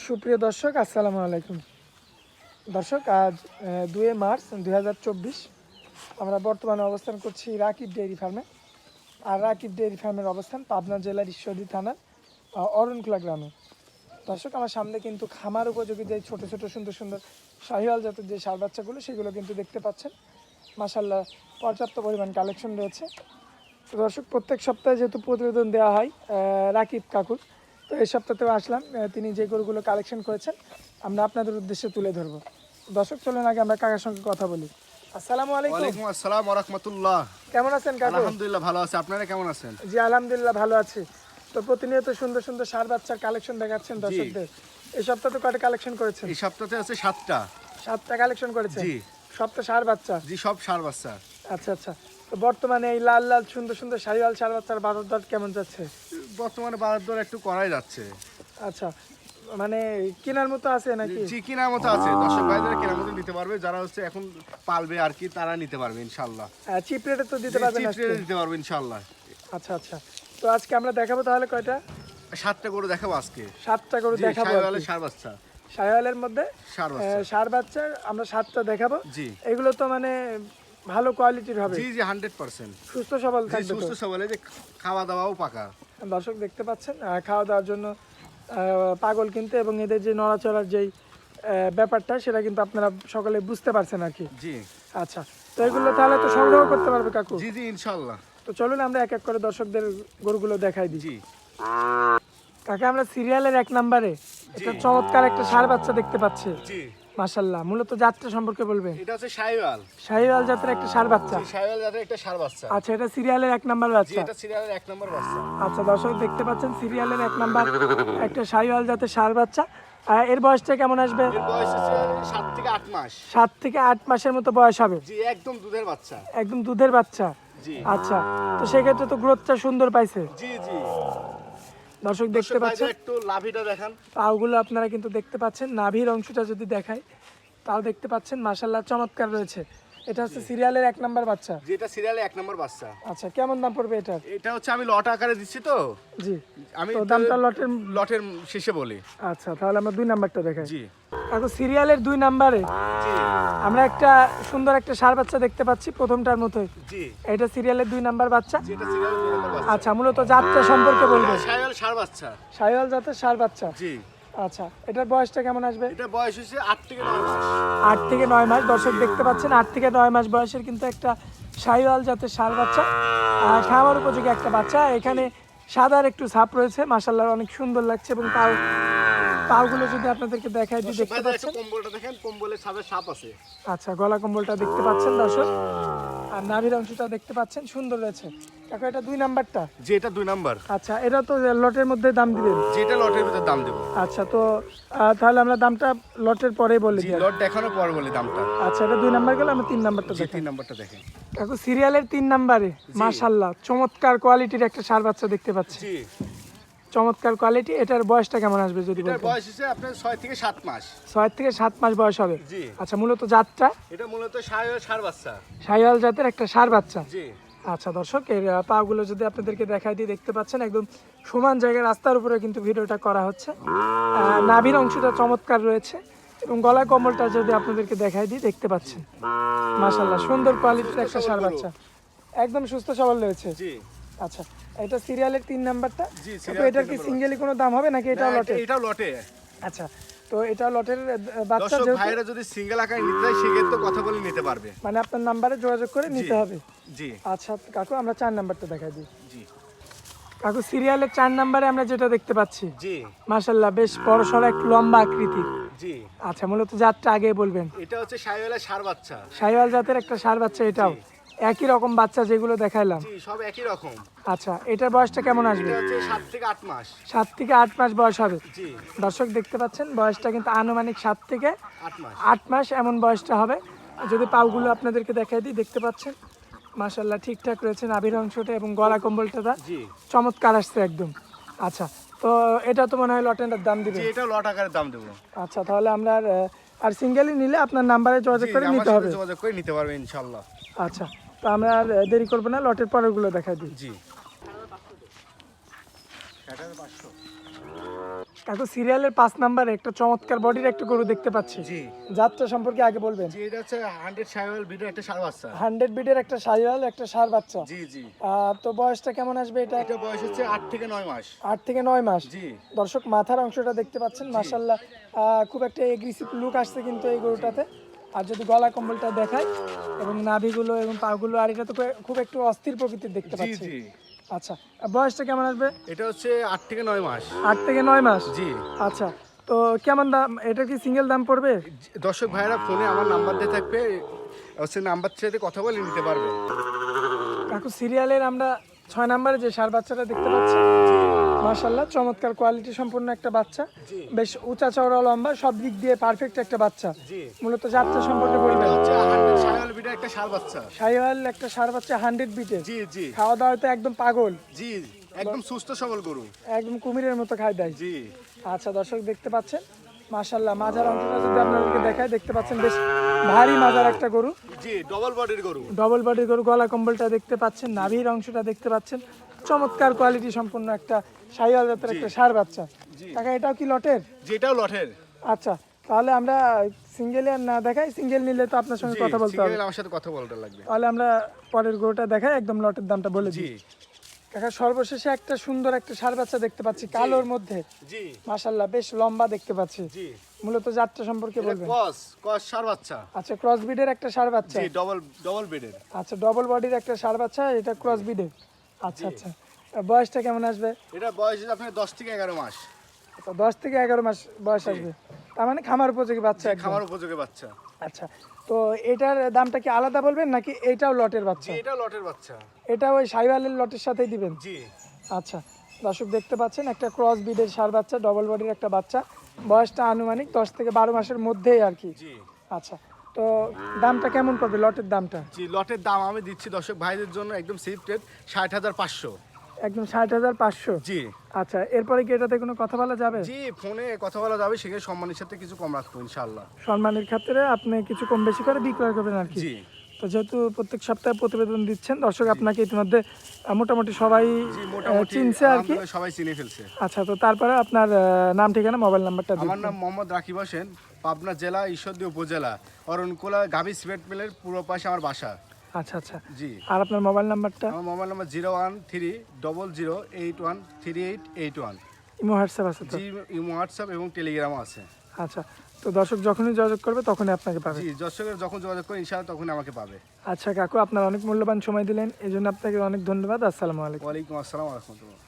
সুপ্রিয় দর্শক আসসালামু আলাইকুম। দর্শক আজ 2 মার্চ 2024 আমরা বর্তমানে অবস্থান করছি রাকিব ডেইরি ফার্মে। আর রাকিব ডেইরি ফার্মের অবস্থান পাবনা জেলার ঈশ্বরদী থানার অরণখোলা গ্রামে। দর্শক আমার সামনে কিন্তু খামার উপযোগী যে ছোট ছোট সুন্দর সুন্দর শাহিওয়াল জাতের যে ষাঁড় বাচ্চাগুলো সেগুলো কিন্তু দেখতে পাচ্ছেন। মাশাআল্লাহ পর্যাপ্ত পরিমাণ কালেকশন রয়েছে। তো দর্শক প্রত্যেক সপ্তাহে যেহেতু প্রতিবেদন দেওয়া হয় রাকিব কাকুর, তো এই সপ্তাহতেও আসলাম। তিনি যে গরুগুলো কালেকশন করেছেন আমরা আপনাদের উদ্দেশ্যে তুলে ধরবো। দর্শক চলুন আগে আমরা কাকার সঙ্গে কথা বলি। আসসালামু আলাইকুম। ওয়ালাইকুম আসসালাম ওয়া রাহমাতুল্লাহ। কেমন আছেন কাকু? আলহামদুলিল্লাহ ভালো আছি, আপনারা কেমন আছেন? জি আলহামদুলিল্লাহ ভালো আছি। তো প্রতিনিয়ত সুন্দর সুন্দর ষাঁড় বাচ্চার কালেকশন দেখাচ্ছেন দর্শকদের। এই সপ্তাহে কয়টা কালেকশন করেছেন? এই সপ্তাহে আছে 7টা। 7টা কালেকশন করেছেন? জি। সবটা ষাঁড় বাচ্চা? জি, সব ষাঁড় বাচ্চা। আচ্ছা আচ্ছা। তো বর্তমানে এই লাল লাল সুন্দর সুন্দর শাহিওয়াল ষাঁড় বাচ্চার বাজার দর কেমন যাচ্ছে? বর্তমানে বাজার দর একটু করাই যাচ্ছে। আচ্ছা, মানে কেনার মতো আছে নাকি? জি, কেনার মতো আছে। দর্শক ভাইদের কেনার মতো নিতে পারবে, যারা হচ্ছে এখন পালবে আর কি তারা নিতে পারবে ইনশাআল্লাহ। চিপ রেটে তো দিতে পারবেন? চিপ রেটে দিতে পারবে ইনশাআল্লাহ। আচ্ছা আচ্ছা। তো আজকে আমরা দেখাবো তাহলে কয়টা? 7টা গরু দেখাবো আজকে। 7টা গরু দেখাবো। শাহিওয়ালের ষাঁড় বাচ্চা। শাহিওয়ালের মধ্যে ষাঁড় বাচ্চা। ষাঁড় বাচ্চার আমরা 7টা দেখাবো। জি। এগুলো তো মানে ভালো কোয়ালিটির হবে? জি জি 100%। সুস্থ সবল থাকবে তো? সুস্থ সবল, এই যে খাওয়া দাওয়াও পাকা। দর্শক দেখতে পাচ্ছেন খাওয়া দাওয়ার জন্য পাগল কিন্তু, এবং এদের যে নড়াচড়ার যেই ব্যাপারটা সেটা কিন্তু আপনারা সকলে বুঝতে পারছেন আর কি। জি। আচ্ছা, তো এগুলো তাহলে তো সংগ্রহ করতে পারবে কাকু? জি জি ইনশাআল্লাহ। তো চলুন আমরা এক এক করে দর্শকদের গরুগুলো দেখাই দিই। জি। কাকা আমরা সিরিয়ালের 1 নম্বরে একটা চমৎকার একটা ষাঁড় বাচ্চা দেখতে পাচ্ছি। জি। মাশাআল্লাহ, মূলত জাতটা সম্পর্কে বলবেন? এটা হচ্ছে শাহিওয়াল। শাহিওয়াল জাতের একটা ষাঁড় বাচ্চা? জি, শাহিওয়াল জাতের একটা ষাঁড় বাচ্চা। আচ্ছা, এটা সিরিয়ালের 1 নম্বর জি, বাচ্চা? এটা সিরিয়ালের 1 নম্বর বাচ্চা। আচ্ছা দর্শক দেখতে পাচ্ছেন সিরিয়ালের 1 নম্বর একটা শাহিওয়াল জাতের ষাঁড় বাচ্চা। এর বয়সটা কেমন আসবে? এর বয়স হচ্ছে 7 থেকে 8 মাস। 7 থেকে 8 মাসের মতো বয়স হবে? জি, একদম দুধের বাচ্চা। একদম দুধের বাচ্চা? জি। আচ্ছা, তো সেক্ষেত্রে তো গ্রোথটা সুন্দর পাইছে। জি জি। দর্শক দেখতে পাচ্ছেন একটু লাভিটা দেখান। পাগুলো আপনারা কিন্তু দেখতে পাচ্ছেন, নাভির অংশটা যদি দেখাই তাও দেখতে পাচ্ছেন মাশাআল্লাহ চমৎকার রয়েছে। এটা হচ্ছে সিরিয়ালের 1 নম্বর বাচ্চা? যেটা সিরিয়ালে 1 নম্বর বাচ্চা। আচ্ছা, কেমন দাম পড়বে এটার? এটা হচ্ছে আমি লট আকারে দিচ্ছি তো। জি, আমি তো দামটা লটের শেষে বলি। আচ্ছা, তাহলে আমরা 2 নাম্বারটা দেখাই। জি। এখন সিরিয়ালের 2 নম্বরে জি। আমরা একটা সুন্দর একটা ষাঁড় বাচ্চা দেখতে পাচ্ছি প্রথমটার মতোই। জি। এটা সিরিয়ালের 2 নাম্বার বাচ্চা? যেটা সিরিয়ালে 2 নম্বর বাচ্চা। আচ্ছা, মূলত জাতটা সম্পর্কে বলবেন? শাহিওয়াল ষাঁড় বাচ্চা। শাহিওয়াল জাতের ষাঁড় বাচ্চা? জি। আচ্ছা, এটার বয়সটা কেমন আসবে? এটা বয়স হচ্ছে 8 থেকে 9 মাস। 8 থেকে 9 মাস। দর্শক দেখতে পাচ্ছেন 8 থেকে 9 মাস বয়সের কিন্তু একটা শাহিওয়াল জাতের ষাঁড় বাচ্চা, খাওয়ার উপযোগী একটা বাচ্চা। এখানে সাদার একটু ছাপ রয়েছে, মাশাআল্লাহ অনেক সুন্দর লাগছে। এবং পাগুলো যদি আপনাদেরকে দেখাই দিই দেখতে পাচ্ছেন। কম্বলটা দেখেন, কম্বলের সাথে সাপ আছে। আচ্ছা, গলা কম্বলটা দেখতে পাচ্ছেন দর্শক, আর নাভির অংশটা দেখতে পাচ্ছেন, সুন্দর রয়েছে। কাকু এটা 2 নাম্বারটা? জি, এটা 2 নাম্বার। আচ্ছা, এটা তো লটের মধ্যে দাম দিবেন? যেটা লটের ভিতর দাম দেব। আচ্ছা, তো তাহলে আমরা দামটা লটের পরেই বলে জি, দিই। লট দেখানোর পর বলি দামটা। আচ্ছা, এটা 2 নাম্বার গেল, আমরা 3 নাম্বারটা জি, দেখি। 3 নাম্বারটা দেখেন। কাকু সিরিয়ালের 3 নাম্বারে মাশাআল্লাহ চমৎকার কোয়ালিটির একটা ষাঁড় বাচ্চা দেখতে পাচ্ছি। জি। চমৎকার কোয়ালিটি। এটার বয়সটা কেমন আসবে যদি এটার বলতেন? বয়স হচ্ছে আপনার 6 থেকে 7 মাস। 6 থেকে 7 মাস বয়স হবে? জি। আচ্ছা, মূলত জাতটা? এটা মূলত শাহিওয়াল ষাঁড় বাচ্চা। শাহিওয়াল জাতের একটা ষাঁড় বাচ্চা? জি। আচ্ছা দর্শক, এর পাগুলো যদি আপনাদেরকে দেখাই দিই দেখতে পাচ্ছেন একদম সমান জায়গায় রাস্তার উপরে কিন্তু ভিডিওটা করা হচ্ছে। নাভির অংশটা চমৎকার রয়েছে, এবং গলা কম্বলটা যদি আপনাদেরকে দেখাই দিই দেখতে পাচ্ছেন মাশাআল্লাহ সুন্দর কোয়ালিটির একটা ষাঁড় বাচ্চা, একদম সুস্থ সবল রয়েছে। জি। আচ্ছা, এটা সিরিয়ালের 3 নাম্বারটা? জি, এটার কি সিঙ্গেলি কোনো দাম হবে নাকি এটাও লটে? এটাও লটে। আচ্ছা, তো এটা লটের বাচ্চা দর্শক যেহেতু, ভাইরা যদি সিঙ্গেল আকারে নিতে চায় সেক্ষেত্রে কথা বলে নিতে পারবে। মানে আপনার নাম্বারে যোগাযোগ করে নিতে হবে? জি। আচ্ছা কাকু, আমরা 4 নাম্বারটা দেখাই দিই। জি। কাকু সিরিয়ালের 4 নাম্বারে আমরা যেটা দেখতে পাচ্ছি জি। মাশাআল্লাহ বেশ বড়সড় এক লম্বা আকৃতির। জি। আচ্ছা, মূলত জাতটা আগে বলবেন? এটা হচ্ছে শাহিওয়ালের ষাঁড় বাচ্চা। শাহিওয়াল জাতের একটা ষাঁড় বাচ্চা, এটাও একই রকম বাচ্চা যেগুলো দেখাইলাম? জি, সব একই রকম। আচ্ছা, এটার বয়সটা কেমন আসবে? এটা হচ্ছে 7 থেকে 8 মাস। 7 থেকে 8 মাস বয়স হবে? জি। দর্শক দেখতে পাচ্ছেন বয়সটা কিন্তু আনুমানিক 7 থেকে 8 মাস। 8 মাস এমন বয়সটা হবে। যদি পাগুলো আপনাদেরকে দেখাই দিই দেখতে পাচ্ছেন মাশাআল্লাহ ঠিকঠাক রয়েছে, নাভির অংশটা এবং গলা কম্বলটা জি। চমৎকার আসছে একদম। আচ্ছা, তো এটা তো মনে হয় লটের দাম দিবে? জি, এটা লট আকারে দাম দেব। আচ্ছা, তাহলে আমরা আর সিঙ্গেলি নিলে আপনার নাম্বারে যোগাযোগ করে নিতে হবে? যোগাযোগ করে নিতে পারবে ইনশাআল্লাহ। আচ্ছা, তো আমরা আর দেরি করবো না, লটের পরেরগুলো দেখাই দিই। জি। কাকু সিরিয়ালের 5 নম্বরে একটা চমৎকার বডির একটা গরু দেখতে পাচ্ছি। জি যাত্রা সম্পর্কে আগে বলবেন। জি, এটা হচ্ছে 100 শাইওয়াল বিটের একটা ষাঁড় বাচ্চা। 100 বিটের একটা শাহিওয়াল, একটা ষাঁড় বাচ্চা। জি জি, তো বয়সটা কেমন আসবে এটা? এটা বয়স হচ্ছে 8 থেকে 9 মাস। 8 থেকে 9 মাস। জি দর্শক মাথার অংশটা দেখতে পাচ্ছেন, মাশাআল্লাহ খুব একটা এগ্রেসিভ লুক আসছে কিন্তু এই গরুটাতে। আর যদি গলা কম্বলটা দেখায় এবং নাভিগুলো এবং পাগুলো, আর এটা তো খুব একটু অস্থির প্রকৃতির দেখতে জি পাচ্ছি। জি, আচ্ছা, বয়সটা কেমন আসবে? এটা হচ্ছে 8 থেকে 9 মাস। 8 থেকে 9 মাস। জি, আচ্ছা, তো কেমন দাম, এটা কি সিঙ্গেল দাম পড়বে? দর্শক ভাইরা ফোনে আমার নাম্বার দিয়ে থাকবে, হচ্ছে নাম্বার সাথে কথা বলে নিতে পারবে। কাকু সিরিয়ালের আমরা 6 নম্বরে যে ষাঁড় বাচ্চাটা দেখতে পাচ্ছি, মাশাআল্লাহ চমৎকার কোয়ালিটি সম্পন্ন একটা বাচ্চা, জি। বেশ উঁচা চওড়া লম্বা, সব দিক দিয়ে পারফেক্ট একটা বাচ্চা। জি, মূলত যাত্রা সম্পর্কে এটা বলবেন। হচ্ছে 100 শাইওয়াল বিটের একটা ষাঁড় বাচ্চা। শাহিওয়াল একটা ষাঁড় বাচ্চা 100 বিটে। জি জি খাওয়া দাওয়া তো একদম পাগল, জি, একদম সুস্থ সবল গরু। একদম কুমিরের মতো খায় দেয়। জি আচ্ছা দর্শক দেখতে পাচ্ছেন, মাশাআল্লাহ মাজার অংশটা যদি আপনাদেরকে দেখায়, দেখতে পাচ্ছেন বেশ ভারী মাজার একটা গরু, জি, ডবল বডির গরু। ডবল বডির গরু। গলা কম্বলটা দেখতে পাচ্ছেন, নাভির অংশটা দেখতে পাচ্ছেন, চমৎকার কোয়ালিটি সম্পন্ন একটা শাহিওয়াল জাতের একটা ষাঁড় বাচ্চা। জি। কাকা এটাও কি লটের? যেটাও লটের। আচ্ছা, তাহলে আমরা সিঙ্গেল আর না দেখাই, সিঙ্গেল নিলে তো আপনার সঙ্গে জি, কথা বলতে হবে। সিঙ্গেল আমার সাথে কথা বলতে লাগবে। তাহলে আমরা পরের গরুটা দেখাই, একদম লটের দামটা বলে জি দিই। কাকা সর্বশেষে একটা সুন্দর একটা ষাঁড় বাচ্চা দেখতে পাচ্ছি কালোর মধ্যে, জি মাশাআল্লাহ বেশ লম্বা দেখতে পাচ্ছি। জি, মূলত যাত্রা সম্পর্কে এটা বলবেন। কস ষাঁড় বাচ্চা। আচ্ছা, ক্রস ব্রিডের একটা ষাঁড় বাচ্চা। জি, ডবল বেডের। আচ্ছা, ডবল বডির একটা ষাঁড় বাচ্চা, এটা ক্রস ব্রিডের। আচ্ছা আচ্ছা, বয়সটা কেমন আসবে? এটা বয়স আপনার 10 থেকে 11 মাস। আচ্ছা, 10 থেকে 11 মাস বয়স আসবে, তার মানে খামার উপযোগী বাচ্চা একদম। খামার উপযোগী বাচ্চা। আচ্ছা, তো এটার দামটা কি আলাদা বলবেন নাকি এটাও লটের জি, বাচ্চা? এটা লটের বাচ্চা। এটা ওই শাহিওয়ালের লটের সাথেই দিবেন? জি আচ্ছা, দর্শক দেখতে পাচ্ছেন একটা ক্রস ব্রিডের ষাঁড় বাচ্চা, ডবল বডির একটা বাচ্চা, বয়সটা আনুমানিক 10 থেকে 12 মাসের মধ্যেই আর কি। জি আচ্ছা, তো দামটা কেমন পড়বে লটের দামটা? জি, লটের দাম আমি দিচ্ছি দর্শক ভাইদের জন্য একদম সেফ রেট 60,500। একদম 60,500। জি আচ্ছা, এরপরে কি এটাতে কোনো কথা বলা যাবে? জি, ফোনে কথা বলা যাবে, সেখানে সম্মানের সাথে কিছু কম রাখবো ইনশাআল্লাহ। সম্মানের ক্ষেত্রে আপনি কিছু কম বেশি করে বিক্রয় করবেন আর কি। জি তো যেহেতু প্রত্যেক সপ্তাহে প্রতিবেদন দিচ্ছেন, দর্শক আপনাকে ইতিমধ্যে মোটামুটি সবাই জি, মোটামুটি চিনছে আর কি। আলহামদুলিল্লাহ সবাই চিনে ফেলছে। আচ্ছা, তো তারপরে আপনার নাম ঠিকানা মোবাইল নাম্বারটা দিন। আমার নাম মোহাম্মদ রাকিব হোসেন, পাবনা জেলা ঈশ্বরদী উপজেলা অরণকুলা গাভী সিমেন্ট মিলের পূর্ব পাশে আমার বাসা। আচ্ছা আচ্ছা, জি, আর আপনার মোবাইল নাম্বারটা? আমার মোবাইল নাম্বার 01300813881। ইমো হোয়াটসঅ্যাপ আছে তো? জি, ইমো হোয়াটসঅ্যাপ এবং টেলিগ্রামও আছে। আচ্ছা, তো দর্শক যখনই যোগাযোগ করবে তখনই আপনাকে পাবে। জি, দর্শকের যখন যোগাযোগ করে ইনশাআল্লাহ তখনই আমাকে পাবে। আচ্ছা কাকু, আপনার অনেক মূল্যবান সময় দিলেন, এই জন্য আপনাকে অনেক ধন্যবাদ। আসসালামু আলাইকুম। ওয়ালাইকুম আসসালাম ওয়া রাহমাতুল্লাহ।